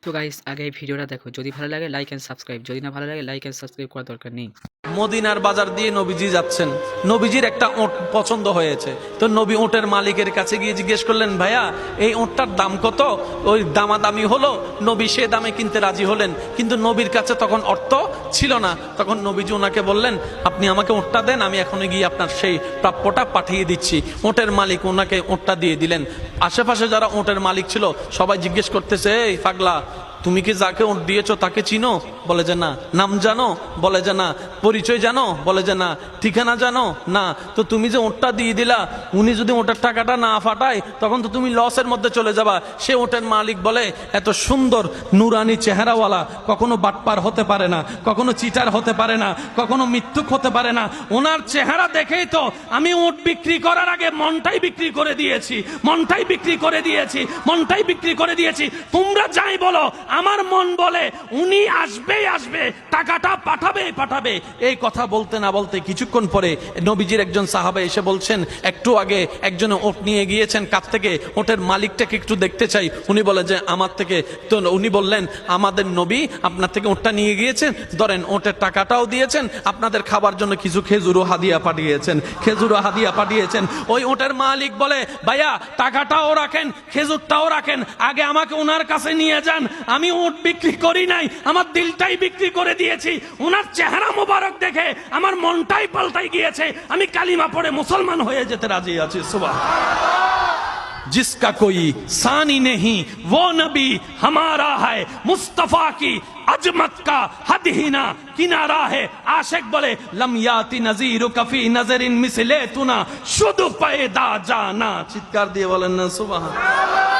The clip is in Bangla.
তো গাইস আগে এই ভিডিওটা দেখো, যদি ভালো লাগে লাইক এন্ড সাবস্ক্রাইব, যদি না ভালো লাগে লাইক এন্ড সাবস্ক্রাইব করার দরকার নেই। মদিনার বাজার দিয়ে নবীজি যাচ্ছেন, নবীজির একটা ওঁট পছন্দ হয়েছে। তো নবী ওঁটের মালিকের কাছে গিয়ে জিজ্ঞেস করলেন, ভাইয়া এই ওঁটটার দাম কত? ওই দামাদামি হলো, নবী সে দামে কিনতে রাজি হলেন, কিন্তু নবীর কাছে তখন অর্থ ছিল না। তখন নবীজি ওনাকে বললেন, আপনি আমাকে ওঁটটা দেন, আমি এখনই গিয়ে আপনার সেই প্রাপ্যটা পাঠিয়ে দিচ্ছি। ওঁটের মালিক ওনাকে ওঁটটা দিয়ে দিলেন। আশেপাশে যারা ওঁটের মালিক ছিল সবাই জিজ্ঞেস করতেছে, এই পাগলা, তুমি কি যাকে ওঁট দিয়েছো তাকে চিনো? বলে যে না। নাম জানো? বলে যে না। পরিচয় জানো? বলে যে না। ঠিকানা জানো? না। তো তুমি যে ওঁটটা দিয়ে দিলা, উনি যদি ওঁটের টাকাটা না ফাটায় তখন তো তুমি লসের মধ্যে চলে যাবা। সে ওঁটের মালিক বলে, এত সুন্দর নুরানি চেহারাওয়ালা কখনো বাটপার হতে পারে না, কখনো চিটার হতে পারে না, কখনো মৃত্যুক হতে পারে না। ওনার চেহারা দেখেই তো আমি ওঁট বিক্রি করার আগে মনটাই বিক্রি করে দিয়েছি, মনটাই বিক্রি করে দিয়েছি, মনটাই বিক্রি করে দিয়েছি। তোমরা যাই বলো, আমার মন বলে উনি আসবেই আসবে, টাকাটা পাঠাবেই পাঠাবে। এই কথা বলতে না বলতে কিছুক্ষণ পরে নবীজির একজন সাহাবা এসে বলছেন, একটু আগে একজন ওট নিয়ে গিয়েছেন, কাছ থেকে ওটের মালিকটাকে একটু দেখতে চাই। উনি বলে যে আমার থেকে। তো উনি বললেন, আমাদের নবী আপনার থেকে ওটটা নিয়ে গিয়েছেন, ধরেন ওটের টাকাটাও দিয়েছেন, আপনাদের খাবার জন্য কিছু খেজুরও হাদিয়া পাঠিয়েছেন, খেজুরও হাদিয়া পাঠিয়েছেন। ওই ওটের মালিক বলে, ভাইয়া টাকাটাও রাখেন, খেজুরটাও রাখেন, আগে আমাকে ওনার কাছে নিয়ে যান। আমি ওট বিক্রি করি নাই, আমার দিলটাই বিক্রি করে দিয়েছি। ওনার চেহারা মোবারক দেখে আমার মনটাই পাল্টাই গিয়েছে, আমি কালিমা পড়ে মুসলমান হয়ে যেতে রাজি আছি। সুবহানাল্লাহ। जिसका कोई सानी नहीं वो नबी हमारा है, मुस्तफा की अजमत का हद ही ना किनारा है। आशिक बोले, लम याति नजीर कफी नजरिन मिसले तुना शुद्ध पैदा जाना। चित्कार दिए बोलें ना सुबहान।